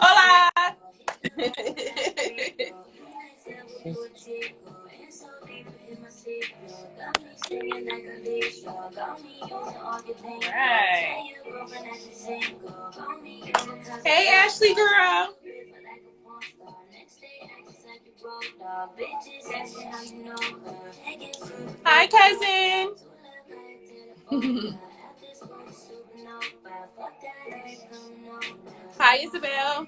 Hola! Right. Hey, Ashley girl. Hi, cousin. Hi, Isabel.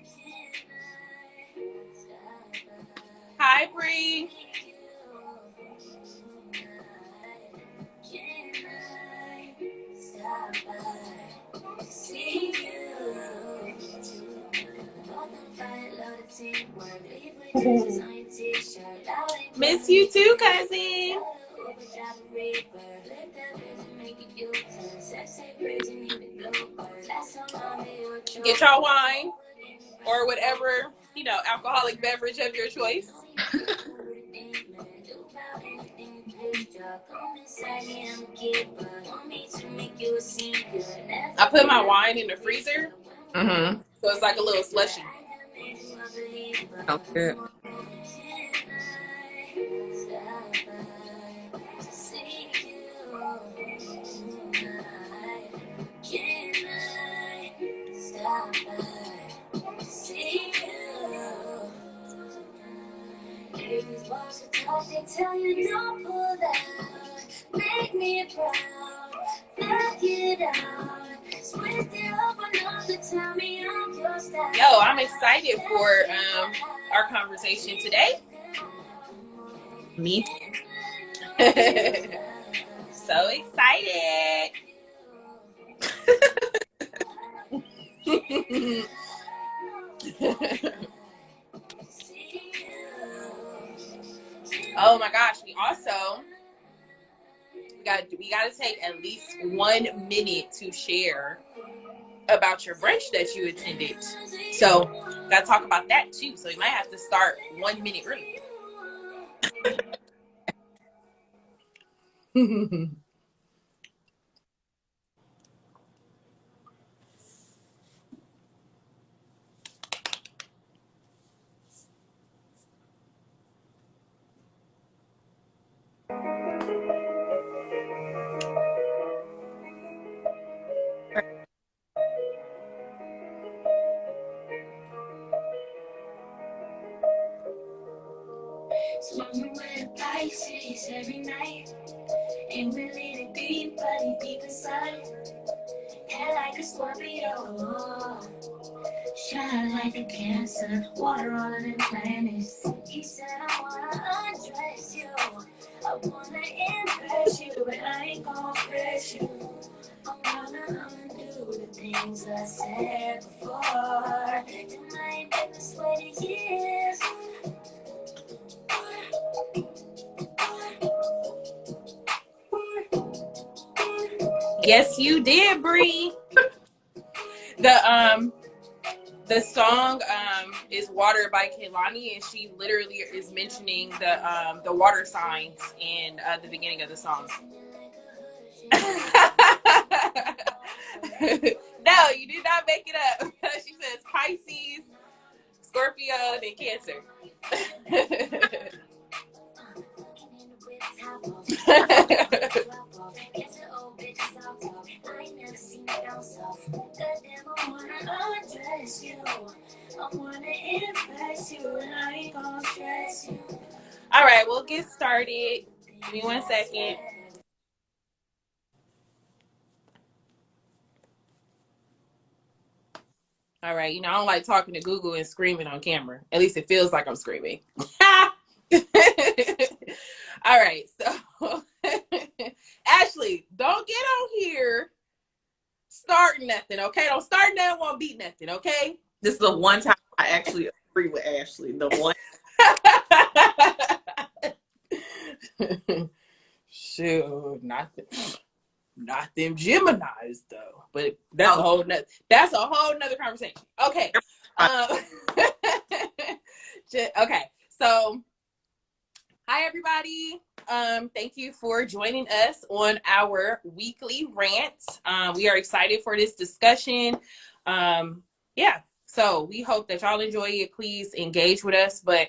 Hi, Bree. Miss you too, cousin. Get your wine or whatever, alcoholic beverage of your choice. I put my wine in the freezer, Mm-hmm. so it's like a little slushy. Sounds good. They tell you don't pull down, make me proud, back it out, switch it up another, tell me I'm your style. Yo, I'm excited for our conversation today. Me. So excited. Oh my gosh, we got to take at least 1 minute to share about your brunch that you attended. So got to talk about that too. So you might have to start 1 minute early. Swimming with Pisces every night, and we let it deep, body deep inside. Head like a Scorpio, shine like a Cancer, water all of the planets. He said I wanna undress you, I wanna impress you, but I ain't gon' press you. I wanna undo the things I said before. Tonight, baby, sweat it years. Yes, you did, Bree. The song is "Water" by Kehlani, and she literally is mentioning the water signs in the beginning of the song. No, you did not make it up. She says Pisces, Scorpio, and Cancer. All right, we'll get started. Give me 1 second. All right, I don't like talking to Google and screaming on camera. At least it feels like I'm screaming. All right, so Ashley, don't get on here starting nothing, okay? Don't start nothing, won't beat nothing, okay? This is the one time I actually agree with Ashley. The one. Sure, not them Geminis though. But that's a whole nother conversation. Okay. Okay. So hi everybody. Thank you for joining us on our weekly rant. We are excited for this discussion. Yeah. So we hope that y'all enjoy it. Please engage with us. But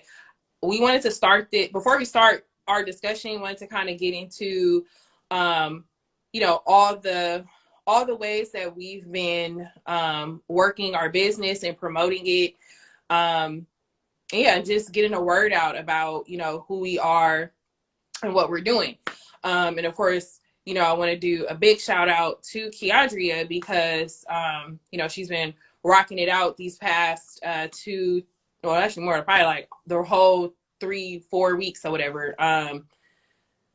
we wanted to start before we start our discussion, we wanted to kind of get into all the ways that we've been working our business and promoting it. Just getting a word out about, who we are and what we're doing. And of course, I want to do a big shout out to Keandria because, she's been rocking it out these past actually more, probably like the whole 3-4 weeks or whatever,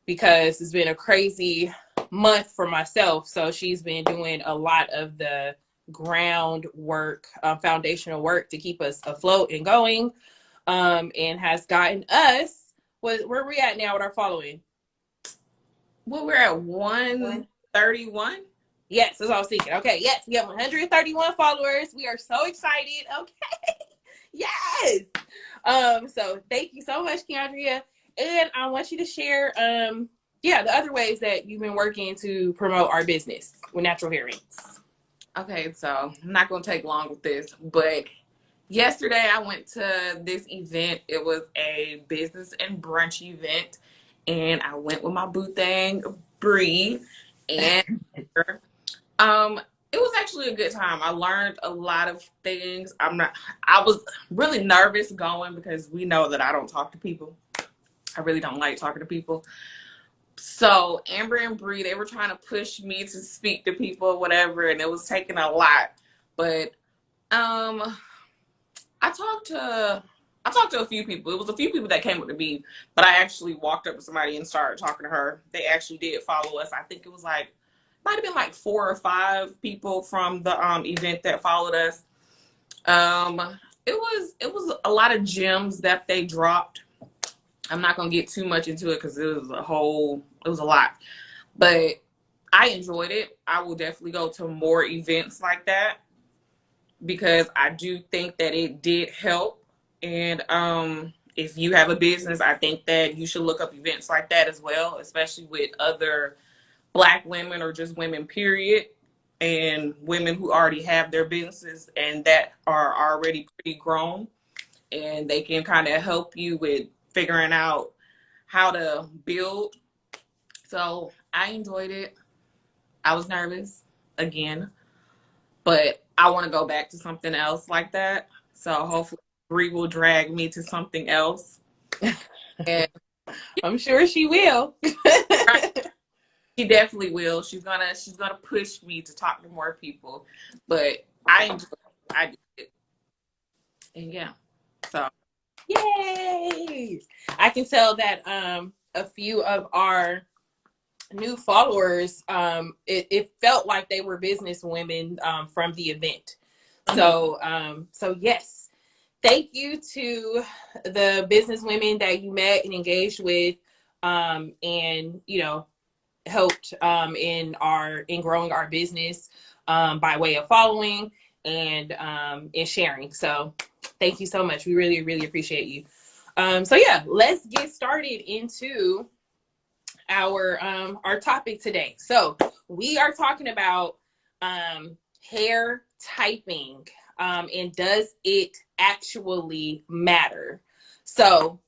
because it's been a crazy month for myself. So she's been doing a lot of the groundwork, foundational work to keep us afloat and going, and has gotten us, where we at now with our following? Well, we're at 131. Yes, that's what I was thinking. Okay, yes, we have 131 followers. We are so excited. Okay, yes. So thank you so much, Keandria. And I want you to share, the other ways that you've been working to promote our business with Natural Hair Rants. Okay, so I'm not going to take long with this, but yesterday I went to this event. It was a business and brunch event, and I went with my boo thing, Bree, and it was actually a good time. I learned a lot of things. I was really nervous going because we know that I don't talk to people. I really don't like talking to people. So Amber and Bree, they were trying to push me to speak to people or whatever, and it was taking a lot. But I talked to a few people. It was a few people that came up to me, but I actually walked up to somebody and started talking to her. They actually did follow us. I think it was might have been like 4 or 5 people from the event that followed us. It was a lot of gems that they dropped. I'm not gonna get too much into it because it was a lot, but I enjoyed it. I will definitely go to more events like that because I do think that it did help. And if you have a business, I think that you should look up events like that as well, especially with other Black women or just women, period, and women who already have their businesses and that are already pretty grown, and they can kind of help you with figuring out how to build. So I enjoyed it. I was nervous again, but I want to go back to something else like that. So hopefully Bree will drag me to something else. And I'm sure she will. she definitely will. She's gonna push me to talk to more people. But I enjoyed it. I did it. And yeah. So Yay! I can tell that a few of our new followers, it felt like they were business women from the event. So yes, thank you to the business women that you met and engaged with, and helped in growing our business by way of following and in sharing. So thank you so much. We really, really appreciate you. Let's get started into our topic today. So we are talking about hair typing, and does it actually matter? So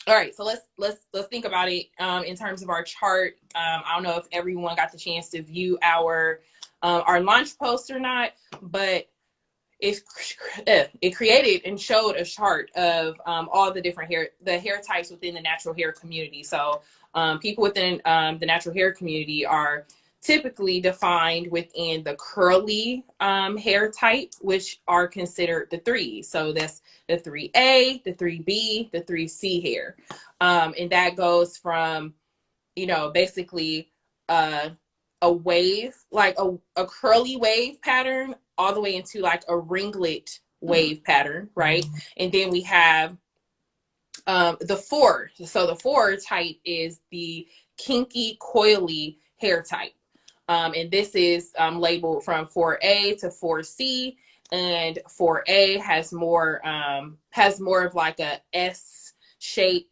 all right, so let's think about it in terms of our chart. I don't know if everyone got the chance to view our launch post or not, but it created and showed a chart of all the different hair types within the natural hair community. So people within the natural hair community are typically defined within the curly hair type, which are considered the 3. So that's the 3A, the 3B, the 3C hair. And that goes from, basically a wave, like a curly wave pattern, all the way into like a ringlet wave pattern, right? And then we have The four type is the kinky coily hair type. And this is labeled from 4A to 4C, and 4A has more of like a S shape,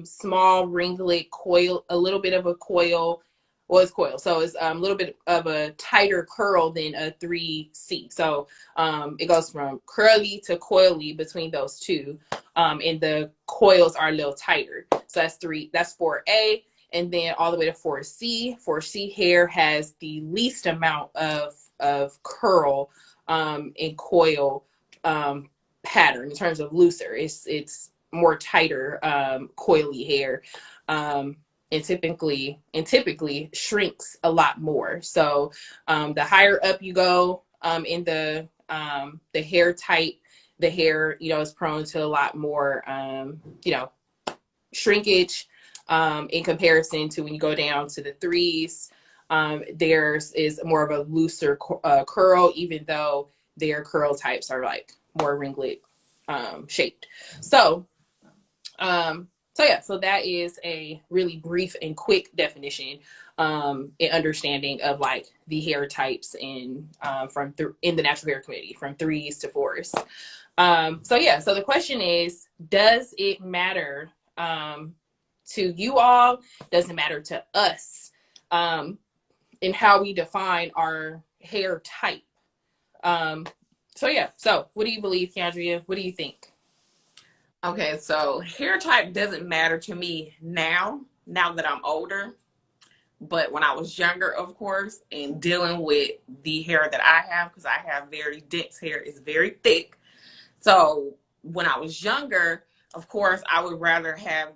small ringlet coil, a little bit of a coil. Well, it's coil, so it's a little bit of a tighter curl than a 3C. So it goes from curly to coily between those two, and the coils are a little tighter. So that's 4A. And then all the way to 4C. 4C hair has the least amount of curl and coil pattern in terms of looser. It's more tighter coily hair, and typically shrinks a lot more. So the higher up you go in the hair type, the hair is prone to a lot more shrinkage. In comparison to when you go down to the 3s, theirs is more of a looser curl, even though their curl types are like more ringlet shaped. So that is a really brief and quick definition and understanding of like the hair types in the natural hair community from 3s to 4s. So the question is, does it matter to you all? Doesn't matter to us in how we define our hair type. So what do you believe, Keandria? What do you think? Okay, so hair type doesn't matter to me now that I'm older. But when I was younger, of course, and dealing with the hair that I have, because I have very dense hair, it's very thick. So when I was younger, of course, I would rather have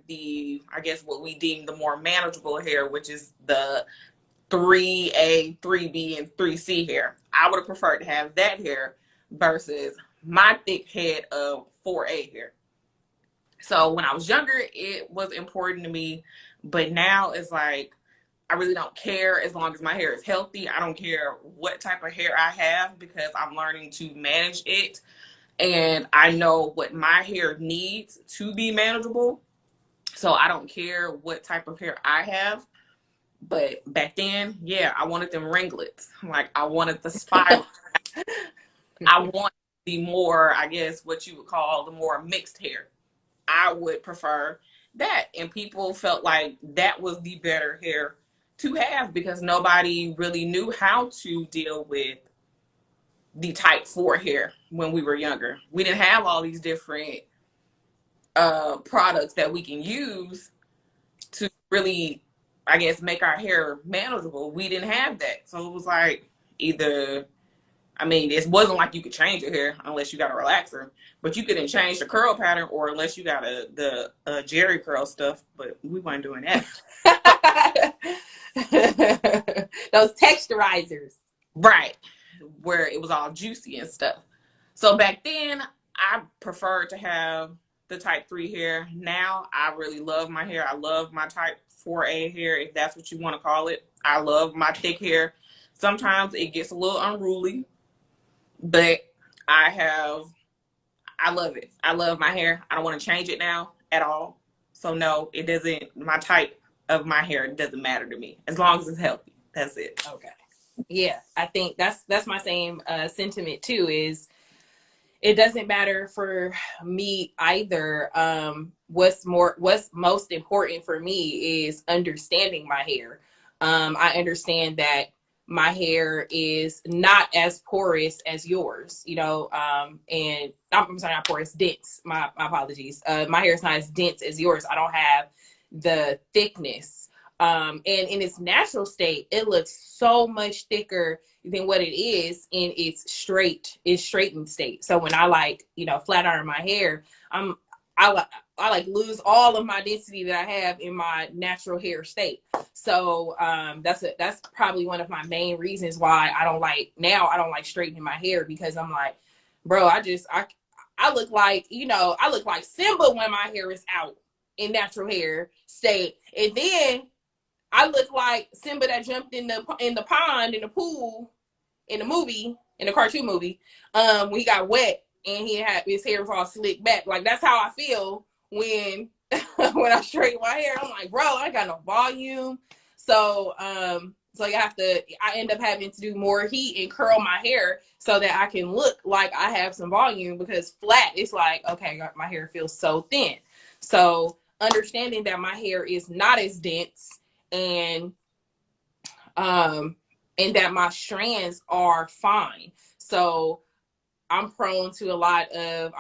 what we deem the more manageable hair, which is the 3A, 3B, and 3C hair. I would have preferred to have that hair versus my thick head of 4A hair. So when I was younger, it was important to me. But now it's like, I really don't care as long as my hair is healthy. I don't care what type of hair I have because I'm learning to manage it. And I know what my hair needs to be manageable. So I don't care what type of hair I have. But back then, yeah, I wanted them ringlets. Like, I wanted the spiral. I want the more, I guess, what you would call the more mixed hair. I would prefer that. And people felt like that was the better hair to have because nobody really knew how to deal with the type 4 hair when we were younger. We didn't have all these different products that we can use to really, I guess, make our hair manageable. We didn't have that. So it was like it wasn't like you could change your hair unless you got a relaxer, but you couldn't change the curl pattern or unless you got the Jerry curl stuff, but we weren't doing that. Those texturizers. Right. Where it was all juicy and stuff. So back then, I preferred to have the type 3 hair. Now, I really love my hair. I love my type 4A hair, if that's what you want to call it. I love my thick hair. Sometimes it gets a little unruly, but I love it. I love my hair. I don't want to change it now at all. So no, it doesn't, my type of my hair doesn't matter to me as long as it's healthy. That's it. Okay. Yeah, I think that's my same sentiment too, is it doesn't matter for me either. What's most important for me is understanding my hair. I understand that my hair is not as porous as yours, and I'm sorry, not porous, dense. My apologies. My hair is not as dense as yours. I don't have the thickness. And in its natural state, it looks so much thicker than what it is in its straightened state. So when I flat iron my hair, I lose all of my density that I have in my natural hair state. So that's probably one of my main reasons why I don't like straightening my hair, because I'm like, bro, I look like, I look like Simba when my hair is out in natural hair state. And then I look like Simba that jumped in the pond, in the pool, in the cartoon movie, when he got wet and he had his hair was all slicked back. Like, that's how I feel when when I straighten my hair. I'm like, bro, I got no volume. So so I end up having to do more heat and curl my hair so that I can look like I have some volume, because flat, it's like, okay, my hair feels so thin. So understanding that my hair is not as dense, and that my strands are fine. So I'm prone to a lot of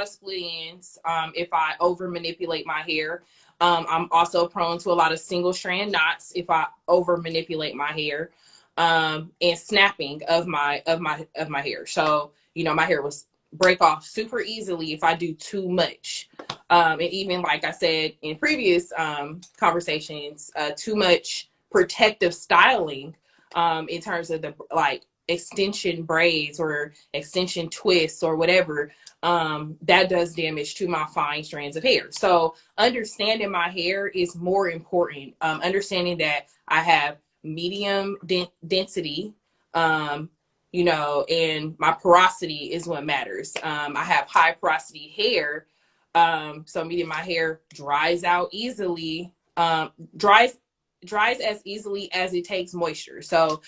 split ends if I over manipulate my hair. I'm also prone to a lot of single strand knots if I over manipulate my hair, and snapping of my hair. So, my hair will break off super easily if I do too much. And even like I said in previous conversations, too much protective styling in terms of the extension braids or extension twists or whatever, that does damage to my fine strands of hair. So understanding my hair is more important. Understanding that I have medium density, and my porosity is what matters. I have high porosity hair, so meaning my hair dries out easily, dries as easily as it takes moisture. So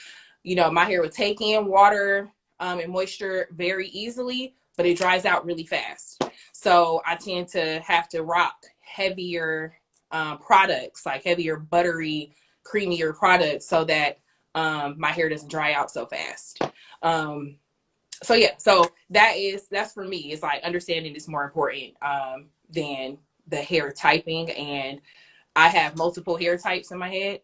my hair would take in water and moisture very easily, but it dries out really fast. So I tend to have to rock heavier products, like heavier, buttery, creamier products, so that my hair doesn't dry out so fast. So yeah, so that's for me. It's like understanding is more important than the hair typing. And I have multiple hair types in my head.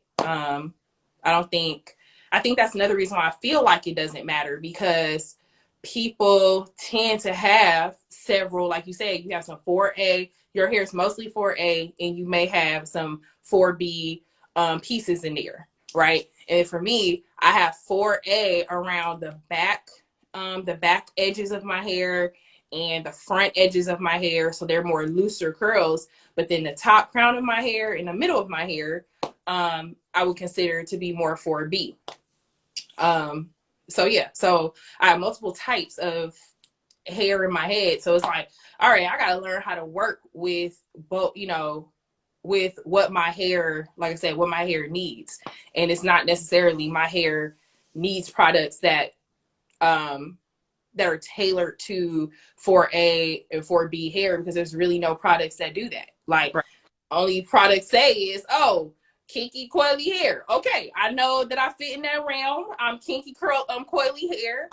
I think that's another reason why I feel like it doesn't matter, because people tend to have several, like you said, you have some 4A, your hair is mostly 4A, and you may have some 4B pieces in there, right? And for me, I have 4A around the back edges of my hair and the front edges of my hair, so they're more looser curls. But then the top crown of my hair and the middle of my hair, I would consider to be more 4B. So yeah, so I have multiple types of hair in my head. So it's like, all right, I gotta learn how to work with both, with what my hair, like I said, what my hair needs. And it's not necessarily my hair needs products that are tailored to 4A and 4B hair, because there's really no products that do that. Like, right. Only products say is, oh, kinky coily hair. Okay, I know that I fit in that realm. I'm kinky coily hair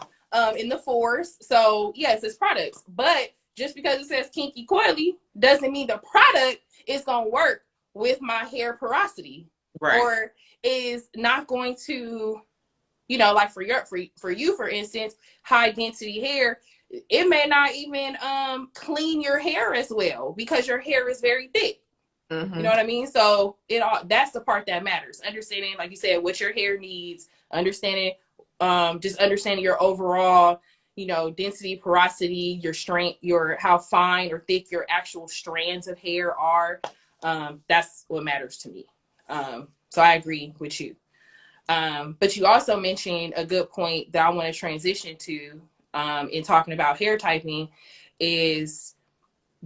in the 4s. So yes, it's products. But just because it says kinky coily doesn't mean the product is gonna work with my hair porosity. Right. Or is not going to, like for you, for instance, high density hair, it may not even clean your hair as well, because your hair is very thick. Mm-hmm. You know what I mean? So that's the part that matters. Understanding, like you said, what your hair needs, understanding your overall, density, porosity, your strength, how fine or thick your actual strands of hair are. That's what matters to me. So I agree with you. But you also mentioned a good point that I want to transition to in talking about hair typing, is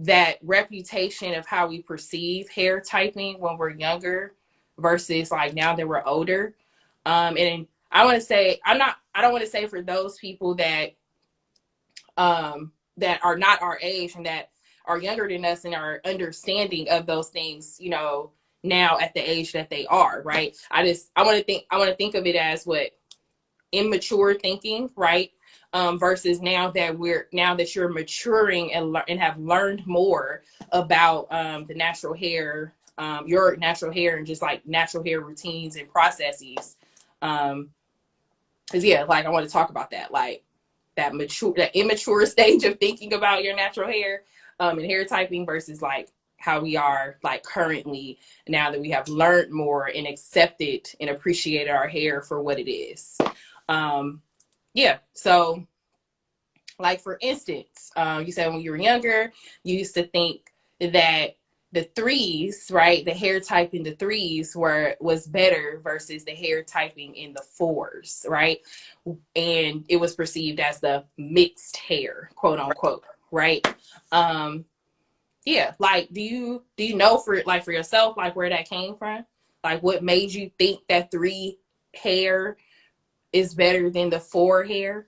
that reputation of how we perceive hair typing when we're younger versus like now that we're older. And I want to say, I don't want to say for those people that that are not our age and that are younger than us and are understanding of those things, now at the age that they are, right? I want to think of it as what immature thinking, right? Versus now that you're maturing and have learned more about the natural hair, your natural hair, and just like natural hair routines and processes. Cause yeah, like I want to talk about that, like that immature stage of thinking about your natural hair and hair typing versus like how we are like currently, now that we have learned more and accepted and appreciated our hair for what it is. Yeah. So like, for instance, you said when you were younger, you used to think that the 3s, right? The hair type in the 3s was better versus the hair typing in the 4s, right? And it was perceived as the mixed hair, quote unquote, right? Yeah, like do you know for like for yourself like where that came from? Like what made you think that 3 hair is better than the 4 hair?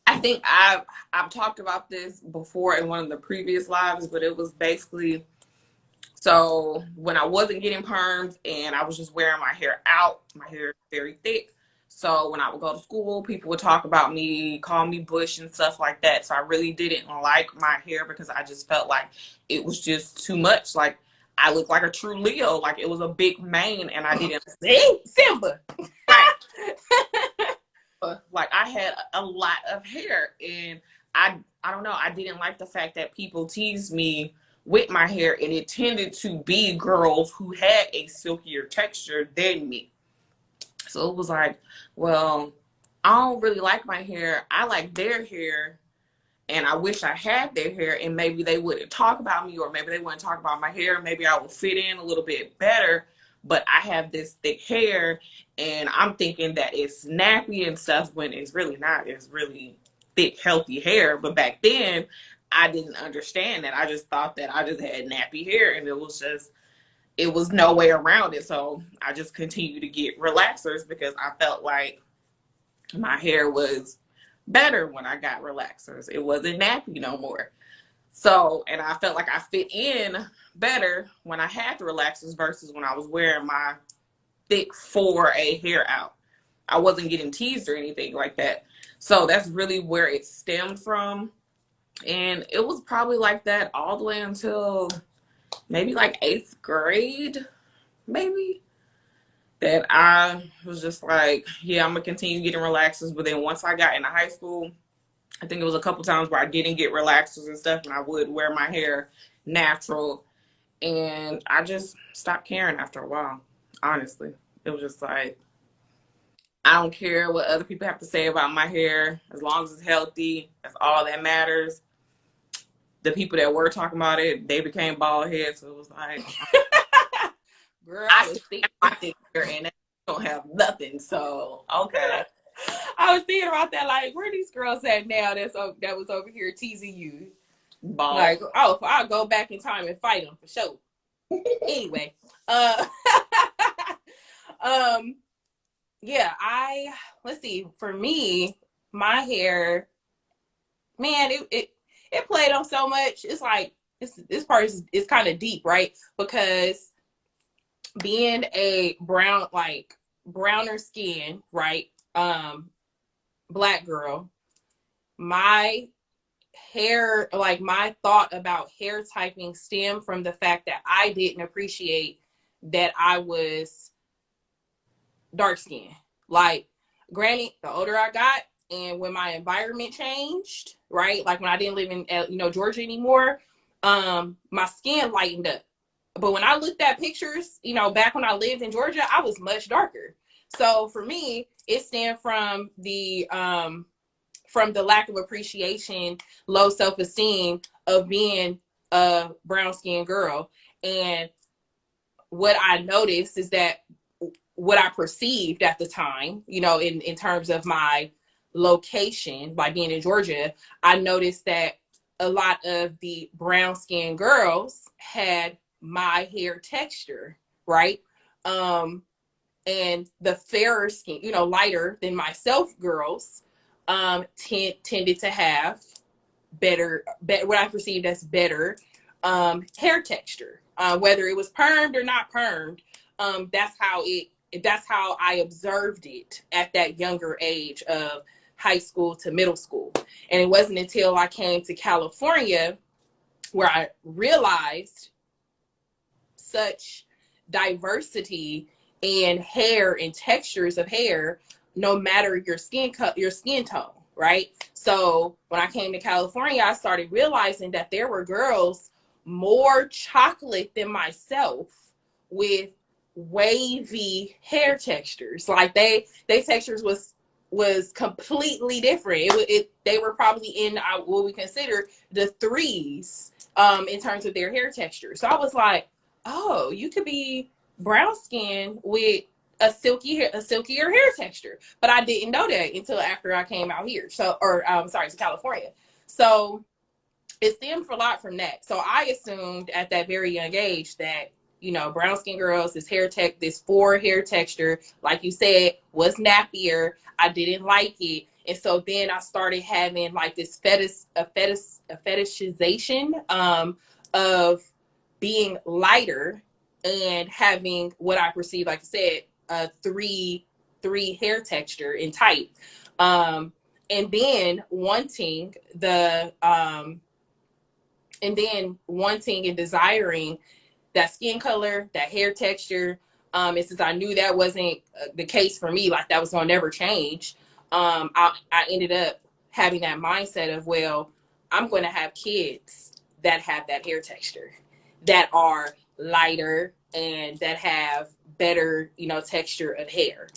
I think I've talked about this before in one of the previous lives, but it was basically, so when I wasn't getting perms and I was just wearing my hair out, my hair is very thick. So when I would go to school, people would talk about me, call me bush and stuff like that. So I really didn't like my hair because I just felt like it was just too much. Like I looked like a true Leo, like it was a big mane, and I didn't. See? Simba. Right. Like I had a lot of hair, and I don't know, I didn't like the fact that people teased me with my hair, and it tended to be girls who had a silkier texture than me. So it was like, well, I don't really like my hair. I like their hair, and I wish I had their hair, and maybe they wouldn't talk about me, or maybe they wouldn't talk about my hair. Maybe I would fit in a little bit better, but I have this thick hair, and I'm thinking that it's nappy and stuff when it's really not. It's really thick, healthy hair. But back then, I didn't understand that. I just thought that I just had nappy hair, and it was no way around it. So I just continued to get relaxers because I felt like my hair was better when I got relaxers. It wasn't nappy no more. So, and I felt like I fit in better when I had the relaxers versus when I was wearing my thick 4A hair out. I wasn't getting teased or anything like that. So that's really where it stemmed from. And it was probably like that all the way until maybe like 8th grade, maybe. That I was just like, yeah, I'm gonna continue getting relaxers. But then once I got into high school, I think it was a couple times where I didn't get relaxers and stuff, and I would wear my hair natural, and I just stopped caring after a while. Honestly, it was just like, I don't care what other people have to say about my hair, as long as it's healthy. That's all that matters. The people that were talking about it, they became bald heads, so it was like, Girl, I I was still thinking, have my thick hair, and they don't have nothing. So okay, I was thinking about that. Like, where these girls at now? That was over here teasing you. bald. Like, oh, I'll go back in time and fight them for sure. Anyway, uh, yeah, let's see. For me, my hair, man, it played on so much. It's like this part is kind of deep, right? Because being a browner skin, right? Black girl, my hair, like my thought about hair typing stemmed from the fact that I didn't appreciate that I was dark skinned. Like, granted, the older I got and when my environment changed, right? Like when I didn't live in Georgia anymore, my skin lightened up. But when I looked at pictures, back when I lived in Georgia, I was much darker. So for me, it stemmed from the lack of appreciation, low self-esteem of being a brown skinned girl. And what I noticed is that what I perceived at the time, in terms of my location by being in Georgia, I noticed that a lot of the brown skinned girls had my hair texture, right? And the fairer skin, lighter than myself girls, tended to have better, what I perceived as better hair texture, whether it was permed or not permed. That's how I observed it at that younger age of high school to middle school. And it wasn't until I came to California where I realized such diversity in hair and textures of hair, no matter your skin tone, right? So when I came to California, I started realizing that there were girls more chocolate than myself with wavy hair textures. Like they textures was completely different. They were probably in what we consider the threes in terms of their hair texture. So I was like, oh, you could be brown skin with a silkier hair texture. But I didn't know that until after I came out here. To California. So it stemmed a lot from that. So I assumed at that very young age that, you know, brown skin girls, this 4 hair texture, like you said, was nappier. I didn't like it. And so then I started having like this fetishization of being lighter and having what I perceive, like I said, a three hair texture and type. And then wanting and desiring that skin color, that hair texture. And since I knew that wasn't the case for me, like that was gonna never change, I ended up having that mindset of, well, I'm going to have kids that have that hair texture, that are lighter and that have better, you know, texture of hair.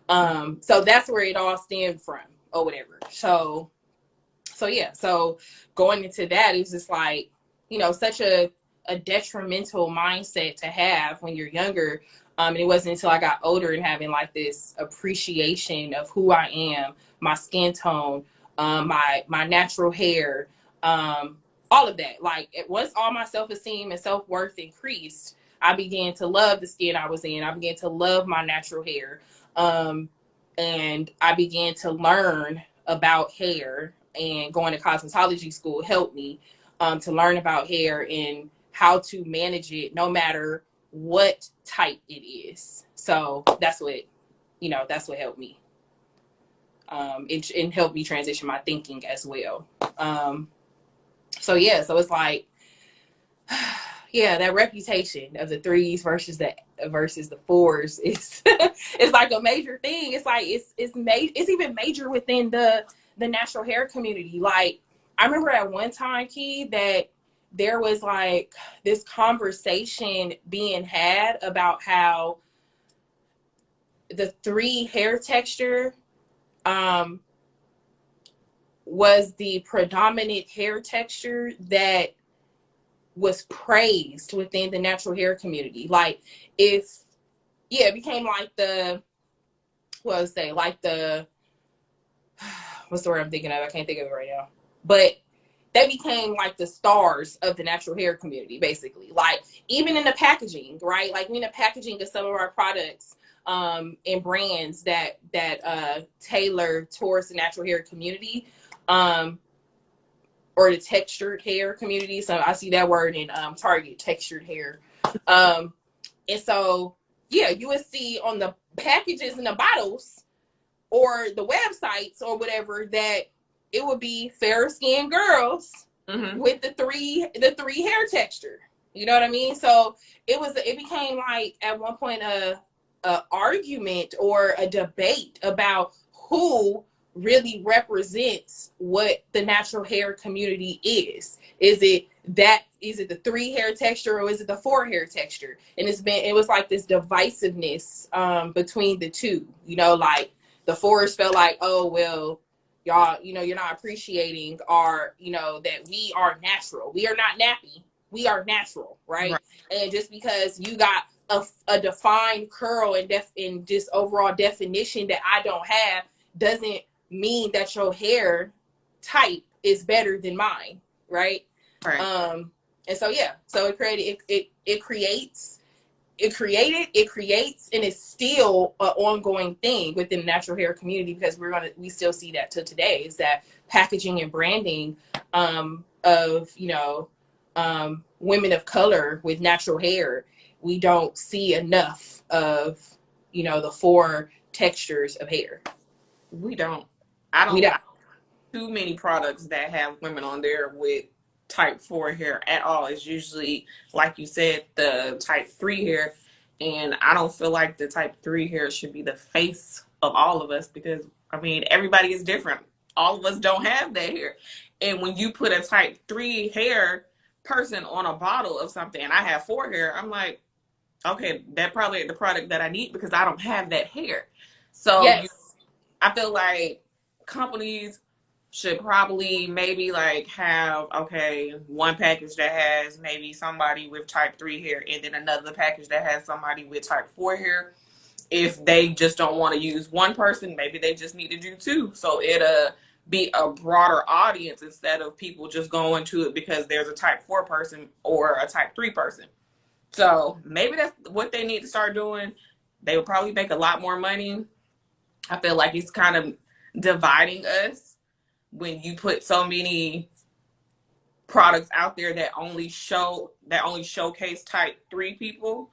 So that's where it all stemmed from or whatever. So yeah, so going into that is just like, you know, such a detrimental mindset to have when you're younger. And it wasn't until I got older and having like this appreciation of who I am, my skin tone, my natural hair, all of that. Like once all my self-esteem and self-worth increased, I began to love the skin I was in. I began to love my natural hair. And I began to learn about hair, and going to cosmetology school helped me to learn about hair and how to manage it no matter what type it is. So that's what helped me. It helped me transition my thinking as well. So it's like, yeah, that reputation of the 3s versus the 4s is it's like a major thing. It's like it's even major within the natural hair community. Like I remember at one time, Key, that there was like this conversation being had about how the 3 hair texture was the predominant hair texture that was praised within the natural hair community. Like it became like what's the word I'm thinking of? I can't think of it right now. But they became like the stars of the natural hair community, basically. Like even in the packaging, right? Like in the packaging of some of our products and brands that tailor towards the natural hair community, or the textured hair community. So I see that word in Target, textured hair. And so, yeah, you would see on the packages and the bottles or the websites or whatever that it would be fair skinned girls with the three hair texture. You know what I mean? So it became like at one point a argument or a debate about who really represents what the natural hair community is. Is it the 3 hair texture or is it the 4 hair texture? And it was like this divisiveness between the two, you know, like the 4s felt like, oh, well, y'all, you know, you're not appreciating our, you know, that we are natural. We are not nappy. We are natural, right? And just because you got a defined curl and just overall definition that I don't have doesn't mean that your hair type is better than mine, right? And so so it creates, and it's still an ongoing thing within the natural hair community, because we still see that to today, is that packaging and branding of, you know, women of color with natural hair. We don't see enough of, you know, the 4 textures of hair. We don't. I don't like too many products that have women on there with type 4 hair at all. It's usually, like you said, the type 3 hair. And I don't feel like the type 3 hair should be the face of all of us, because, I mean, everybody is different. All of us don't have that hair. And when you put a type 3 hair person on a bottle of something, and I have 4 hair, I'm like, okay, that probably ain't the product that I need, because I don't have that hair. So I feel like companies should probably maybe like have, okay, one package that has maybe somebody with type 3 hair and then another package that has somebody with type 4 hair. If they just don't want to use one person, maybe they just need to do 2. So it be a broader audience instead of people just going to it because there's a type 4 person or a type 3 person. So maybe that's what they need to start doing. They would probably make a lot more money. I feel like it's kind of dividing us when you put so many products out there that only showcase type 3 people.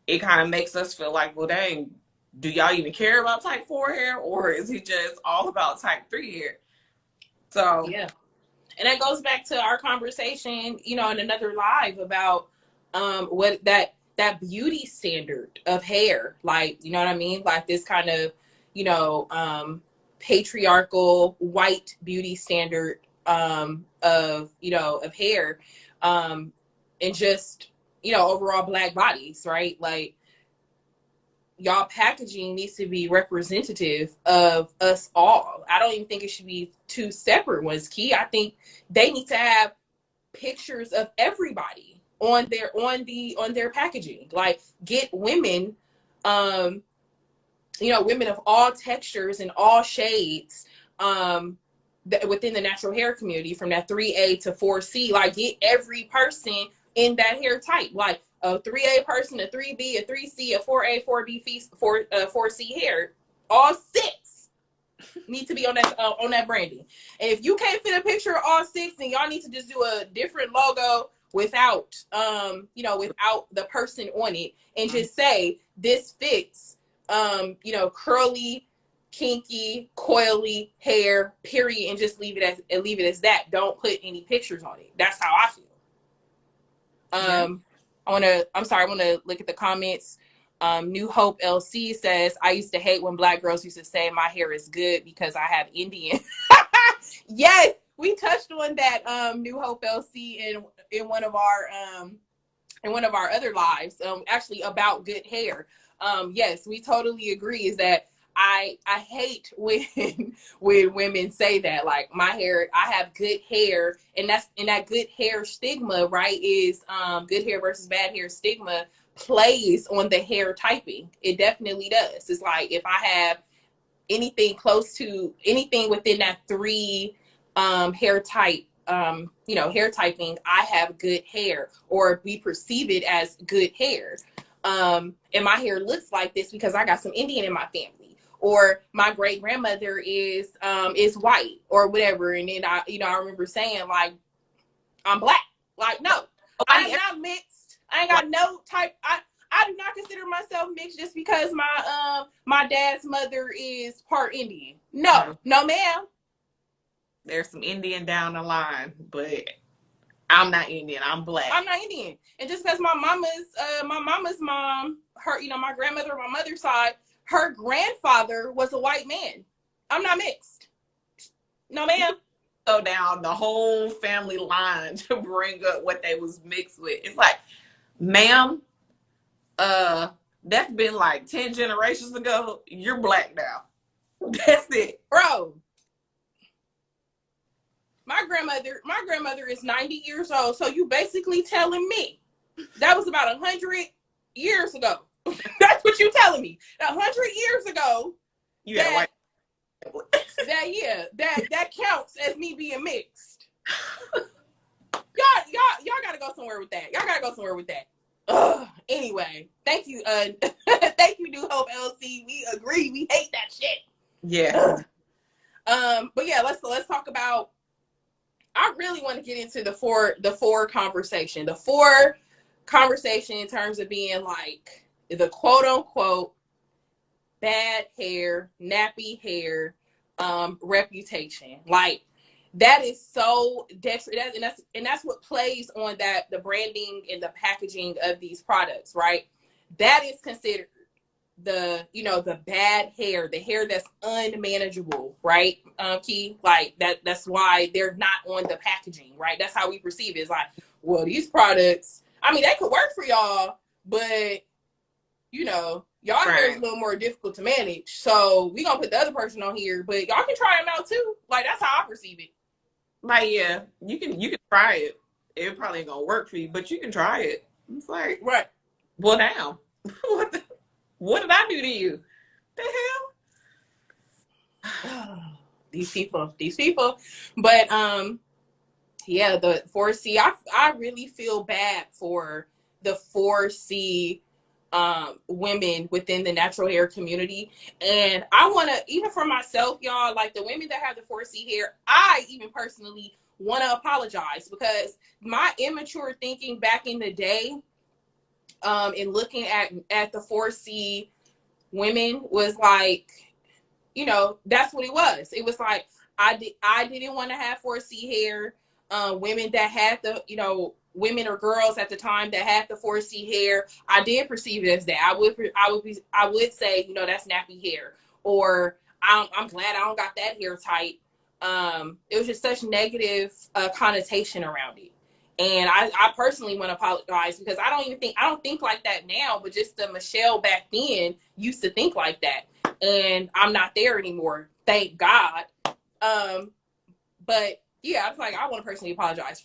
It kind of makes us feel like, well, dang, do y'all even care about type 4 hair, or is it just all about type 3 hair? So yeah. And that goes back to our conversation, you know, in another live about what that beauty standard of hair, like, you know what I mean? Like this kind of, you know, patriarchal white beauty standard of, you know, of hair, and just, you know, overall Black bodies, right? Like, y'all packaging needs to be representative of us all. I don't even think it should be two separate ones, Key. I think they need to have pictures of everybody on their packaging. Like, get women, you know, women of all textures and all shades, within the natural hair community, from that 3A to 4C. Like, get every person in that hair type. Like, a 3A person, a 3B, a 3C, a 4A, 4B, 4C hair. All 6 need to be on that branding. And if you can't fit a picture of all 6, then y'all need to just do a different logo without, you know, without the person on it, and just say this fits, you know, curly, kinky, coily hair, period, and just leave it as that. Don't put any pictures on it. That's how I feel. yeah. I want to look at the comments. New Hope LC says, I used to hate when Black girls used to say my hair is good because I have Indian. Yes, we touched on that, New Hope LC, in one of our other lives, actually about good hair. Yes, we totally agree, is that I hate when when women say that, like, my hair, I have good hair, and that good hair stigma, right, is good hair versus bad hair stigma plays on the hair typing. It definitely does. It's like, if I have anything close to anything within that 3 hair type, you know, hair typing, I have good hair, or we perceive it as good hair. And my hair looks like this because I got some Indian in my family, or my great grandmother is white, or whatever. And then I remember saying, like, I'm Black. Like, no, I'm not mixed. I ain't got no type. I do not consider myself mixed just because my dad's mother is part Indian. No, ma'am. There's some Indian down the line, but I'm not Indian. I'm Black. I'm not Indian. And just because my mama's mom, her, you know, my grandmother on my mother's side, her grandfather was a white man. I'm not mixed. No, ma'am. Go down the whole family line to bring up what they was mixed with. It's like, ma'am, that's been like 10 generations ago. You're Black now. That's it. Bro. My grandmother is 90 years old, so you basically telling me that was about 100 years ago. That's what you telling me. 100 years ago, Yeah, that counts as me being mixed. Y'all gotta go somewhere with that. Anyway, thank you, thank you, New Hope LC. We agree. We hate that shit. Yeah. But yeah, let's talk about. I really want to get into the four conversation. The 4 conversation in terms of being like the quote unquote bad hair, nappy hair, reputation. Like, that is so detrimental, and that's what plays on that, the branding and the packaging of these products, right? That is considered the, you know, the bad hair, the hair that's unmanageable, right? Key, like that's why they're not on the packaging, right? That's how we perceive it. It's like, well, these products, I mean, they could work for y'all, but, you know, y'all hair is a little more difficult to manage, so we gonna put the other person on here, but y'all can try them out too. Like, that's how I perceive it. Like, yeah, you can try it. It probably ain't gonna work for you, but you can try it. It's like, right. Well, now, what did I do to you? The hell? these people. But yeah, the 4C, I really feel bad for the 4C women within the natural hair community. And I want to, even for myself, y'all, like the women that have the 4C hair, I even personally want to apologize, because my immature thinking back in the day, in looking at the 4C women was like, you know, that's what it was. It was like, I didn't want to have 4C hair. Women that had the, you know, women or girls at the time that had the 4C hair, I did perceive it as that. I would say, you know, that's nappy hair, or I'm glad I don't got that hair type. It was just such negative connotation around it. And I personally want to apologize, because I don't think like that now, but just the Michelle back then used to think like that. And I'm not there anymore, thank God. But yeah, I was like, I want to personally apologize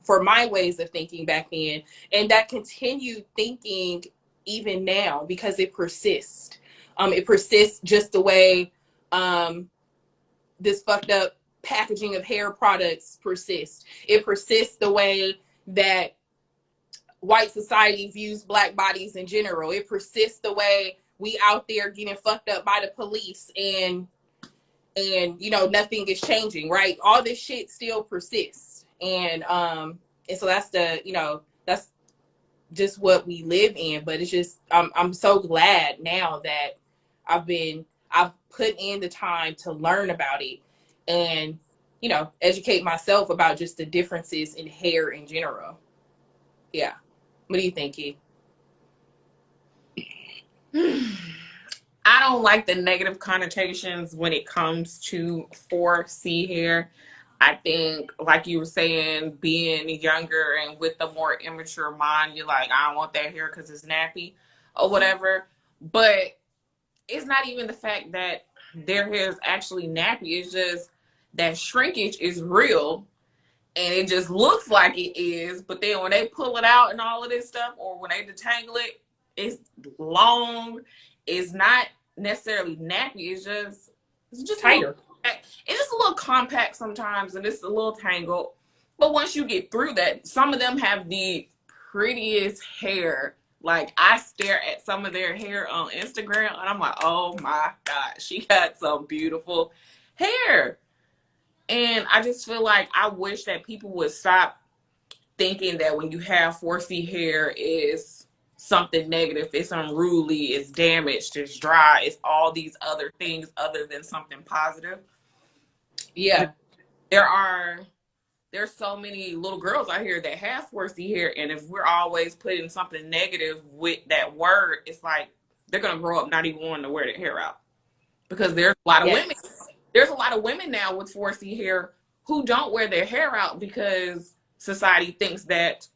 for my ways of thinking back then, and that continued thinking even now, because it persists. It persists just the way this fucked up packaging of hair products persists. It persists the way that white society views black bodies in general. It persists the way we out there getting fucked up by the police, and you know, nothing is changing, right? All this shit still persists. And so that's the, you know, that's just what we live in. But it's just, I'm so glad now that I've put in the time to learn about it, and, you know, educate myself about just the differences in hair in general. Yeah. What do you think, Key? I don't like the negative connotations when it comes to 4C hair. I think, like you were saying, being younger and with the more immature mind, you're like, I don't want that hair because it's nappy or whatever. But it's not even the fact that their hair is actually nappy. It's just that shrinkage is real, and it just looks like it is. But then when they pull it out and all of this stuff, or when they detangle it, it's long. It's not necessarily nappy. It's just Tighter. It's just a little compact sometimes, and it's a little tangled. But once you get through that, some of them have the prettiest hair. Like, I stare at some of their hair on Instagram, and I'm like, oh my God, she got some beautiful hair. And I just feel like I wish that people would stop thinking that when you have 4C hair is something negative, it's unruly, it's damaged, it's dry, it's all these other things other than something positive. Yeah. There's so many little girls out here that have 4C hair, and if we're always putting something negative with that word, it's like they're gonna grow up not even wanting to wear their hair out. Because there's a lot of women. There's a lot of women now with 4C hair who don't wear their hair out because society thinks that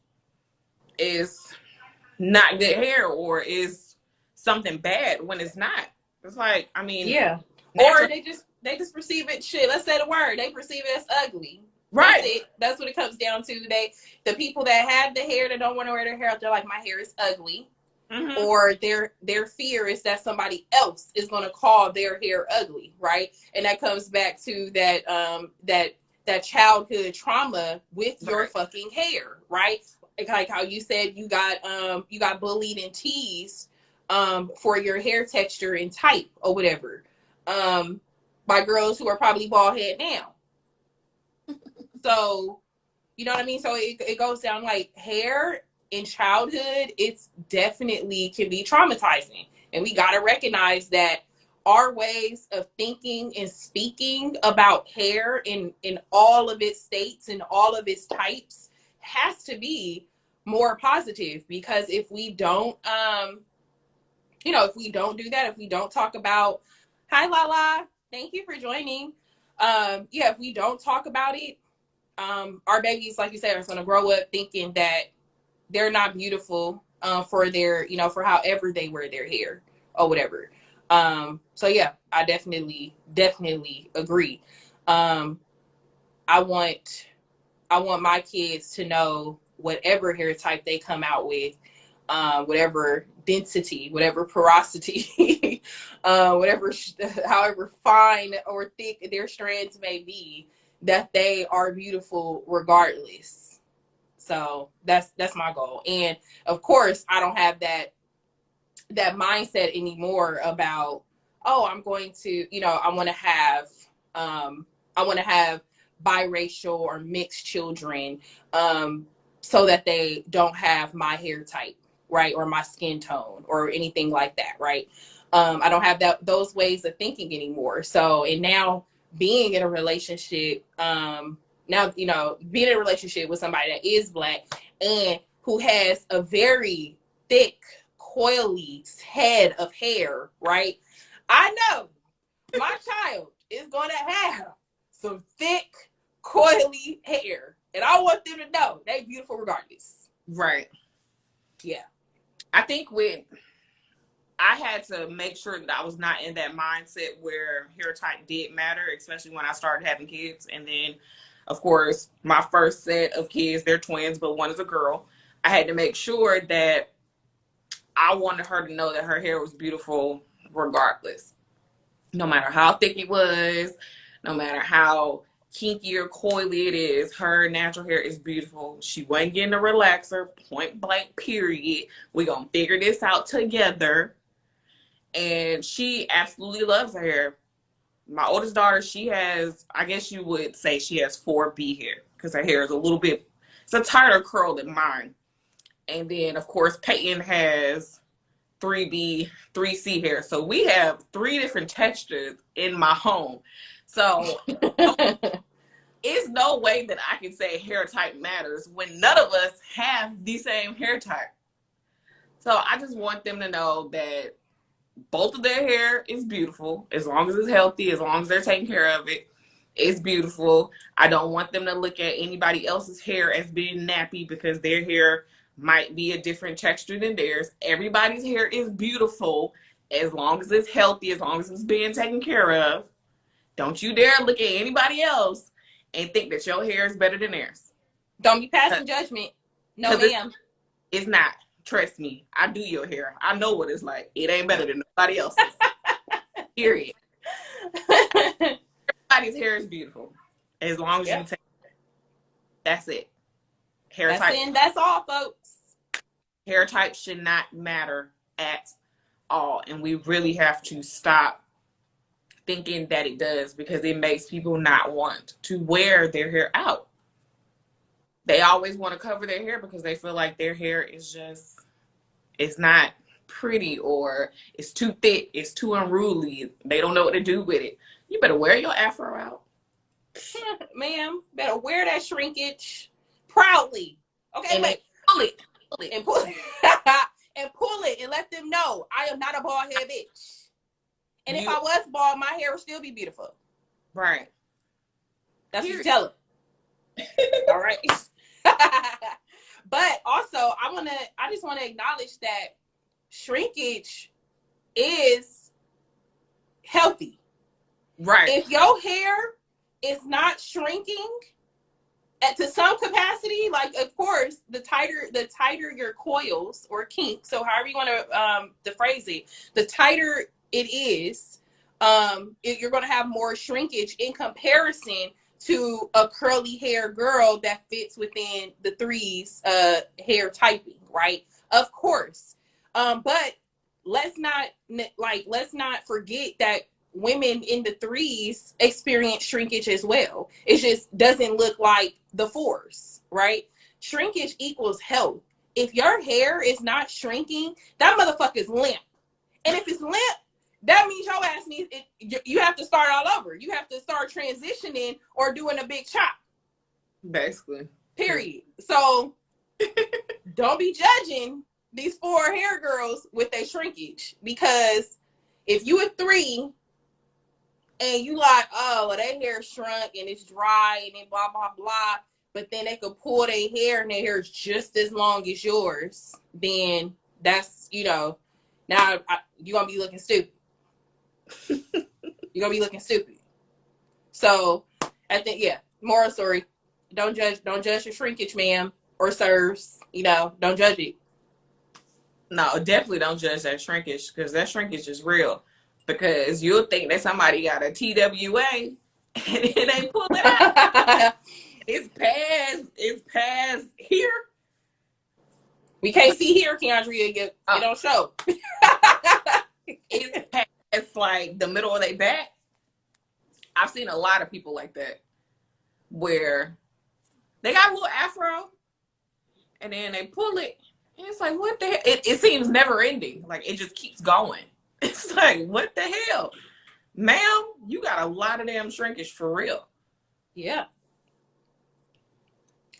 is not good hair or is something bad when it's not. It's like, I mean, yeah. Or they just perceive it, shit, let's say the word, they perceive it as ugly. Right. That's what it comes down to. The people that have the hair that don't want to wear their hair out, they're like, my hair is ugly. Mm-hmm. Or their fear is that somebody else is going to call their hair ugly, right? And that comes back to that childhood trauma with your fucking hair, right? Like how you said you got bullied and teased for your hair texture and type or whatever by girls who are probably bald head now. So, you know what I mean? So it goes down like hair in childhood, it's definitely can be traumatizing. And we got to recognize that our ways of thinking and speaking about hair in all of its states and all of its types has to be more positive. Because if we don't, if we don't do that, if we don't talk about, hi Lala, thank you for joining. If we don't talk about it, our babies, like you said, are going to grow up thinking that they're not beautiful for their, for however they wear their hair or whatever. So yeah, I definitely agree. I want my kids to know whatever hair type they come out with, whatever density, whatever porosity, whatever, however fine or thick their strands may be, that they are beautiful regardless. So that's my goal. And of course, I don't have that mindset anymore about, oh, I'm going to, I want to have biracial or mixed children, so that they don't have my hair type, right, or my skin tone or anything like that, right? I don't have those ways of thinking anymore. So, and now being in a relationship, being in a relationship with somebody that is Black and who has a very thick, coily head of hair, right? I know my child is going to have some thick, coily hair. And I want them to know they beautiful regardless. Right. Yeah. I think I had to make sure that I was not in that mindset where hair type did matter, especially when I started having kids. And then, of course, my first set of kids, they're twins, but one is a girl. I had to make sure that I wanted her to know that her hair was beautiful regardless. No matter how thick it was, no matter how kinky or coily it is, her natural hair is beautiful. She wasn't getting a relaxer, point blank, period. We're going to figure this out together. And she absolutely loves her hair. My oldest daughter, she has, I guess you would say she has 4B hair because her hair is it's a tighter curl than mine. And then, of course, Peyton has 3B, 3C hair. So we have 3 different textures in my home. So it's no way that I can say hair type matters when none of us have the same hair type. So I just want them to know that both of their hair is beautiful, as long as it's healthy, as long as they're taking care of it. It's beautiful. I don't want them to look at anybody else's hair as being nappy because their hair might be a different texture than theirs. Everybody's hair is beautiful as long as it's healthy, as long as it's being taken care of. Don't you dare look at anybody else and think that your hair is better than theirs. Don't be passing judgment. No, ma'am. It's not. Trust me. I do your hair. I know what it's like. It ain't better than nobody else's. Period. Everybody's hair is beautiful. As long as you take it. That's it. Hair type. That's all, folks. Hair type should not matter at all. And we really have to stop thinking that it does, because it makes people not want to wear their hair out. They always want to cover their hair because they feel like their hair is just, it's not pretty, or it's too thick, it's too unruly. They don't know what to do with it. You better wear your afro out. Ma'am, better wear that shrinkage proudly. Okay, and wait. Pull it. And pull it. And pull it and let them know I am not a bald head bitch. And if I was bald, my hair would still be beautiful. Right. That's what you tell them. All right. But also, I just want to acknowledge that shrinkage is healthy. Right. If your hair is not shrinking to some capacity, like, of course, the tighter your coils or kink, so however you want to phrase it, the tighter it is, you're going to have more shrinkage in comparison to a curly hair girl that fits within the 3's hair typing, right? Of course. But let's not forget that women in the 3's experience shrinkage as well. It just doesn't look like the 4's, right? Shrinkage equals health. If your hair is not shrinking, that motherfucker's limp. And if it's limp, that means your ass needs it. You have to start all over. You have to start transitioning or doing a big chop. Basically. Period. So don't be judging these 4 hair girls with their shrinkage, because if you a 3 and you like, oh, well, their hair shrunk and it's dry and then blah, blah, blah, but then they could pull their hair and their hair is just as long as yours, then that's, now you're going to be looking stupid. You're going to be looking stupid. So I think, moral story, don't judge your shrinkage, ma'am, or sirs, don't judge it. No, definitely don't judge that shrinkage, because that shrinkage is real. because you'll think that somebody got a TWA and then they pull it out. It's past here. We can't see here, Keandria. It don't show. It's past like the middle of their back. I've seen a lot of people like that where they got a little afro and then they pull it and it's like, what the hell? It seems never ending. Like it just keeps going. It's like, what the hell? Ma'am, you got a lot of damn shrinkage for real. Yeah.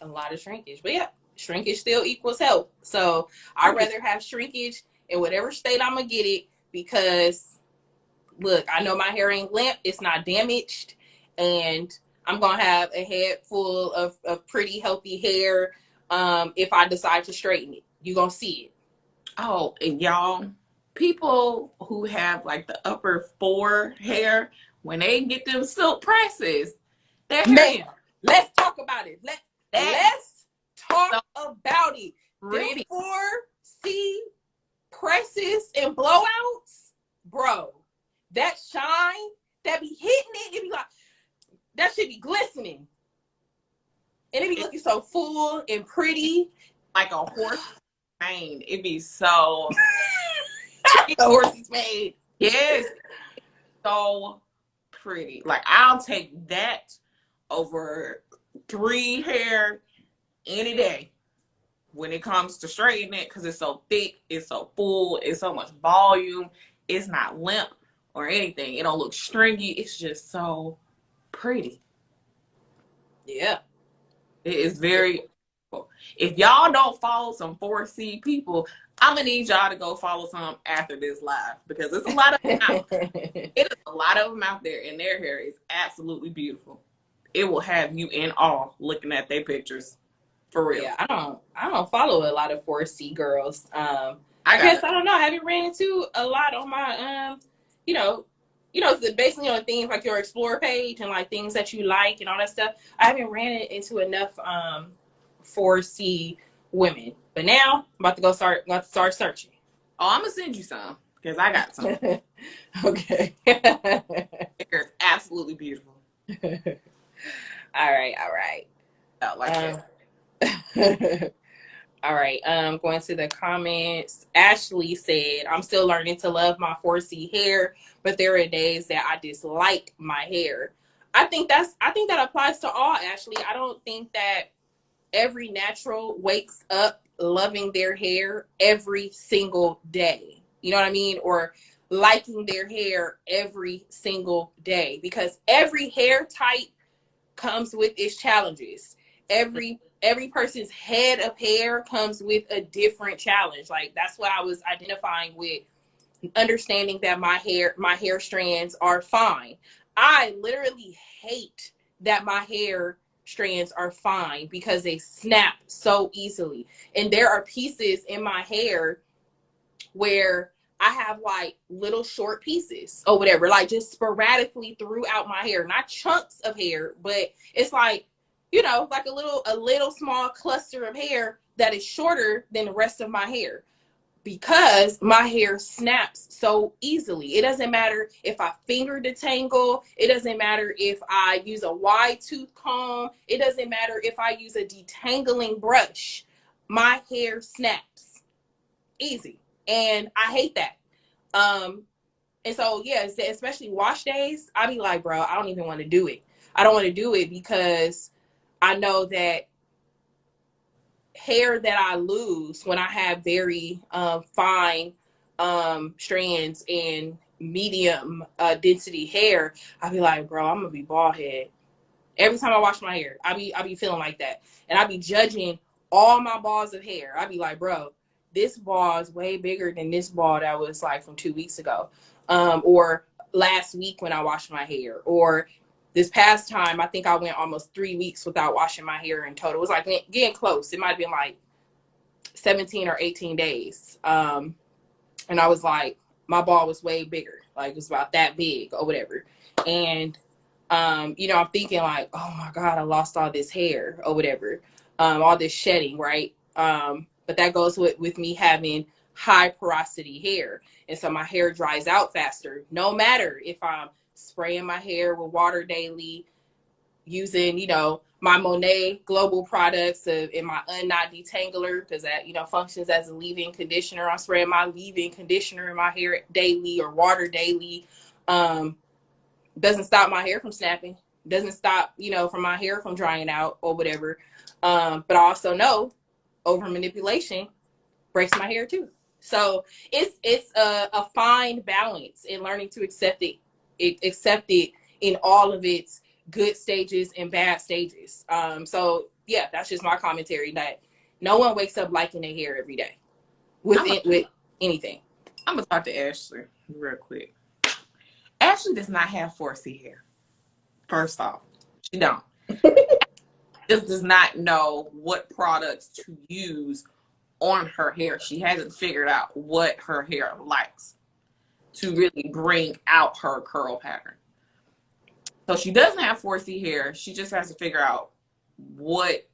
A lot of shrinkage. But yeah, shrinkage still equals health. So I'd rather have shrinkage in whatever state I'm going to get it because, look, I know my hair ain't limp. It's not damaged. And I'm going to have a head full of pretty healthy hair if I decide to straighten it. You're going to see it. Oh, and y'all, people who have like the upper 4 hair, when they get them silk presses, their hair. Man, let's talk about it. Let's talk about it. Really? 4C presses and blowouts, bro. That shine, that be hitting it be like, that should be glistening. And it be looking so full and pretty. Like a horse mane. It be so. The horse's mane. Yes. So pretty. Like, I'll take that over 3 hair any day when it comes to straightening it because it's so thick, it's so full, it's so much volume, it's not limp or anything. It don't look stringy. It's just so pretty. Yeah. It is very cool. If y'all don't follow some 4C people, I'm gonna need y'all to go follow some after this live because there's a lot of them out. It is a lot of them out there, and their hair is absolutely beautiful. It will have you in awe looking at their pictures, for real. Yeah, I don't follow a lot of 4C girls. I guess I don't know. I haven't ran into a lot on my basically on things like your Explore page and like things that you like and all that stuff. I haven't ran into enough 4C women. But now I'm about to start searching. Oh, I'm gonna send you some because I got some. Okay. They're absolutely beautiful. All right. I like that. All right. Going to the comments. Ashley said, "I'm still learning to love my 4C hair, but there are days that I dislike my hair." I think that applies to all, Ashley. I don't think that every natural wakes up loving their hair every single day. You know what I mean? Or liking their hair every single day, because every hair type comes with its challenges. Every person's head of hair comes with a different challenge. Like, that's what I was identifying with, understanding that my hair strands are fine. I literally hate that my hair strands are fine because they snap so easily. And there are pieces in my hair where I have like little short pieces or whatever, like just sporadically throughout my hair, not chunks of hair, but it's like, like a little small cluster of hair that is shorter than the rest of my hair, because my hair snaps so easily. It doesn't matter if I finger detangle. It doesn't matter if I use a wide tooth comb. It doesn't matter if I use a detangling brush. My hair snaps easy. And I hate that. And so, yeah, especially wash days, I be like, bro, I don't even want to do it. I don't want to do it because I know that hair that I lose when I have very fine strands and medium density hair, I be like, bro, I'm gonna be bald head. Every time I wash my hair, I be feeling like that. And I be judging all my balls of hair. I be like, bro, this ball is way bigger than this ball that was like from 2 weeks ago. Or last week when I washed my hair, or this past time, I think I went almost 3 weeks without washing my hair in total. It was like getting close. It might have been like 17 or 18 days. And I was like, my ball was way bigger. Like, it was about that big or whatever. And, I'm thinking like, oh my God, I lost all this hair or whatever. All this shedding, right? But that goes with me having high porosity hair. And so my hair dries out faster, no matter if I'm spraying my hair with water daily, using, my Monet Global products in my unknot detangler, because that, functions as a leave-in conditioner. I'm spraying my leave-in conditioner in my hair daily or water daily. Doesn't stop my hair from snapping. Doesn't stop, from my hair from drying out or whatever. But I also know over manipulation breaks my hair too. So it's a fine balance in learning to accept it in all of its good stages and bad stages. So yeah, that's just my commentary, that no one wakes up liking their hair every day with anything. I'm gonna talk to Ashley real quick. Ashley does not have 4C hair. First off, she don't. Just does not know what products to use on her hair. She hasn't figured out what her hair likes to really bring out her curl pattern. So she doesn't have 4C hair. She just has to figure out what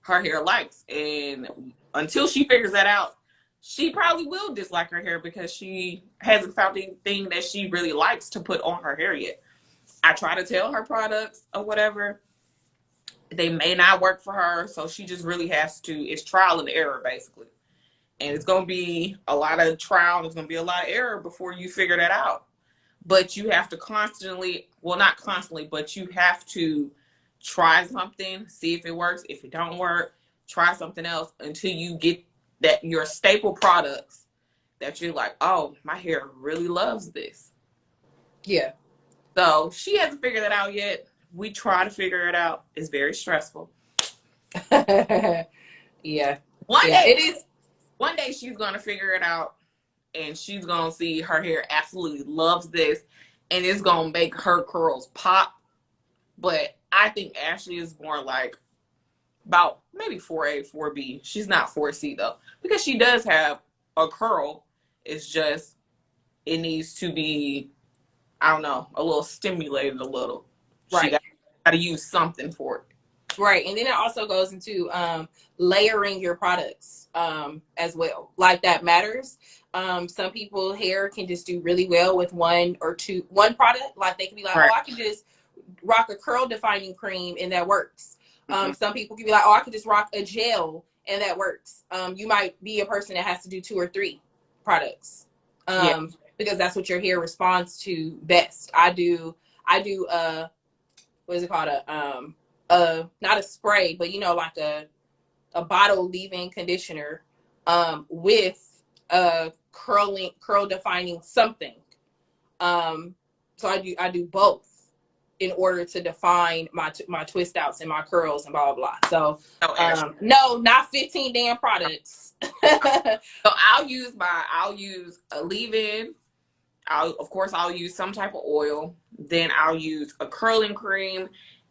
her hair likes. And until she figures that out, she probably will dislike her hair because she hasn't found anything that she really likes to put on her hair yet. I try to tell her products or whatever. They may not work for her. So she just really has to, it's trial and error basically. And it's going to be a lot of trial. There's going to be a lot of error before you figure that out. But you have to constantly, well, not constantly, but you have to try something, see if it works. If it don't work, try something else until you get that your staple products that you're like, oh, my hair really loves this. Yeah. So she hasn't figured that out yet. We try to figure it out. It's very stressful. Yeah. One day, it is. One day she's going to figure it out. And she's going to see her hair absolutely loves this. And it's going to make her curls pop. But I think Ashley is more like about maybe 4A, 4B. She's not 4C though. Because she does have a curl. It's just, it needs to be, I don't know, a little stimulated a little. Right. She got to use something for it. Right. And then it also goes into layering your products as well. Like that matters. Some people hair can just do really well with one product. Like they can be like, right. Oh, I can just rock a curl defining cream and that works. Some people can be like, oh, I can just rock a gel and that works. You might be a person that has to do 2 or 3 products because that's what your hair responds to best. I do what is it called? Not a spray, but like a bottle leave-in conditioner with a curl defining something. So I do both in order to define my twist outs and my curls and blah blah blah. So no, not 15 damn products. So I'll use a leave-in. I'll use some type of oil. Then I'll use a curling cream.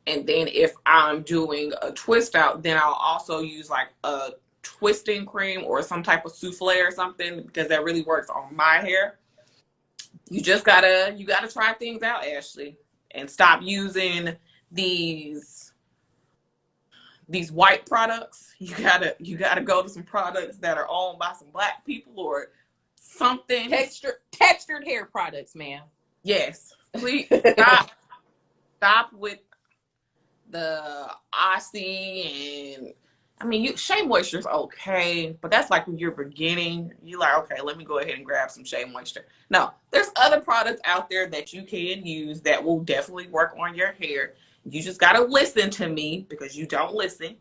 And then if I'm doing a twist out, then I'll also use like a twisting cream or some type of souffle or something, because that really works on my hair. You gotta try things out, Ashley, and stop using these white products. You gotta go to some products that are owned by some Black people or something. Textured hair products, ma'am. Yes, please stop with the Aussie. And I mean, Shea Moisture is okay, but that's like when you're beginning. You're like, okay, let me go ahead and grab some Shea Moisture. No, there's other products out there that you can use that will definitely work on your hair. You just gotta listen to me, because you don't listen,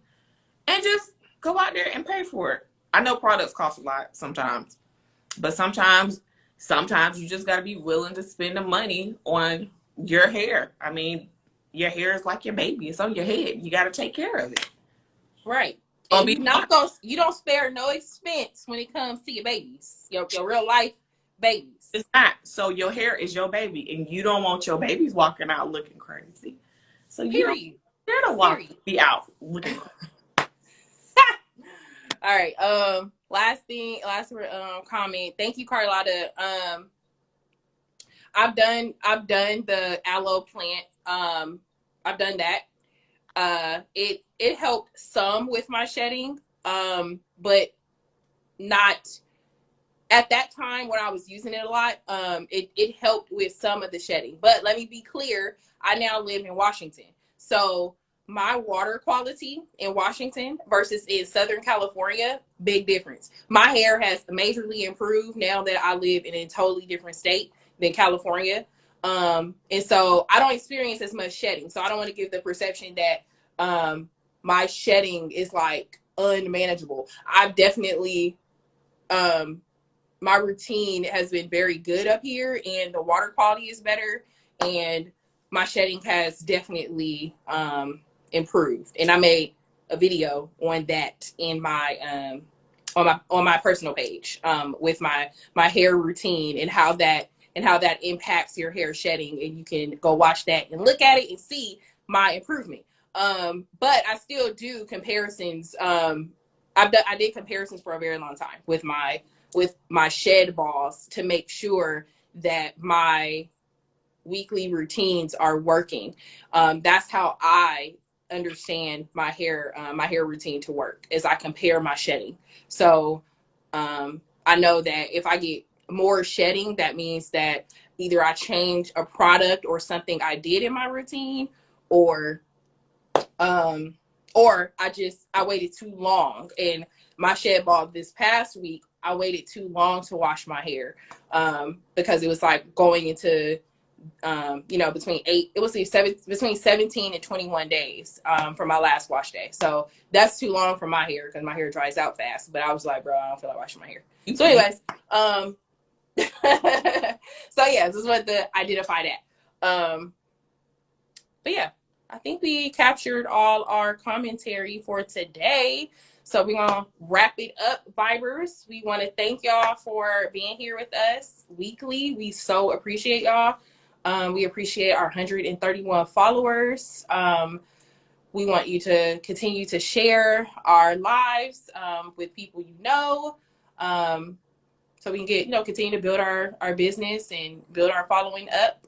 and just go out there and pay for it. I know products cost a lot sometimes, but sometimes you just gotta be willing to spend the money on your hair. I mean, your hair is like your baby. It's on your head. You got to take care of it. Right. And you don't spare no expense when it comes to your babies, your real life babies. It's not. So your hair is your baby, and you don't want your babies walking out looking crazy. So you don't be out looking crazy. All right. Last comment. Thank you, Carlotta. I've done the aloe plant. I've done that. It helped some with my shedding, but not at that time when I was using it a lot, it helped with some of the shedding. But let me be clear, I now live in Washington. So my water quality in Washington versus in Southern California, big difference. My hair has majorly improved now that I live in a totally different state than California. And so I don't experience as much shedding. So I don't want to give the perception that my shedding is like unmanageable. I've definitely my routine has been very good up here, and the water quality is better, and my shedding has definitely improved. And I made a video on that in my on my personal page with my hair routine and how that impacts your hair shedding, and you can go watch that and look at it and see my improvement. But I still do comparisons. I did comparisons for a very long time with my shed balls to make sure that my weekly routines are working. That's how I understand my hair routine to work, is I compare my shedding. So I know that if I get more shedding, that means that either I change a product or something I did in my routine, or I waited too long. And my shed ball this past week, I waited too long to wash my hair because it was like going into between 17 and 21 days for my last wash day. So that's too long for my hair because my hair dries out fast. But I was like, bro, I don't feel like washing my hair. So anyways, so yeah, this is what the identify that. But yeah, I think we captured all our commentary for today. So we're going to wrap it up, Vibers. We want to thank y'all for being here with us weekly. We so appreciate y'all. We appreciate our 131 followers. We want you to continue to share our lives with people you know, so we can get, continue to build our business and build our following up,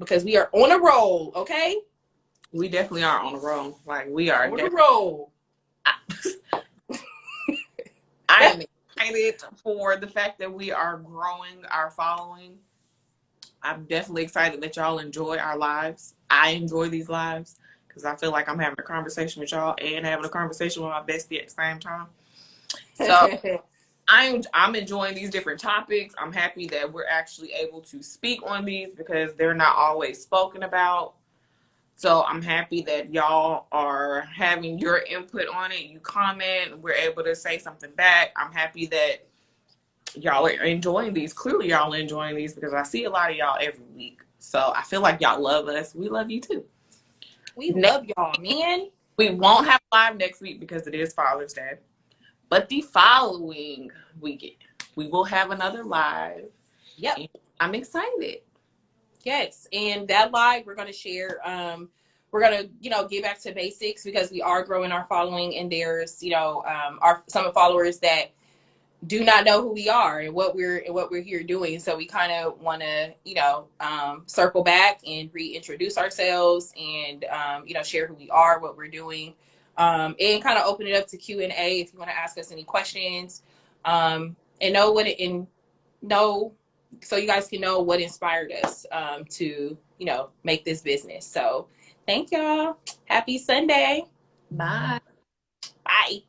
because we are on a roll, okay? We definitely are on a roll. Like, we are on a roll. I am excited for the fact that we are growing our following. I'm definitely excited that y'all enjoy our lives. I enjoy these lives because I feel like I'm having a conversation with y'all and having a conversation with my bestie at the same time. So I'm enjoying these different topics. I'm happy that we're actually able to speak on these because they're not always spoken about. So I'm happy that y'all are having your input on it. You comment, we're able to say something back. I'm happy that y'all are enjoying these. Clearly y'all are enjoying these because I see a lot of y'all every week. So I feel like y'all love us. We love you too. We love y'all, man. We won't have live next week because it is Father's Day. But the following weekend, we will have another live. Yep. I'm excited. Yes. And that live, we're going to share, we're going to, get back to basics because we are growing our following, and there's, some followers that do not know who we are and what we're here doing. So we kind of want to, circle back and reintroduce ourselves and, share who we are, what we're doing, and kind of open it up to Q&A if you want to ask us any questions, and so you guys can know what inspired us to, make this business. So thank y'all. Happy Sunday. Bye. Bye.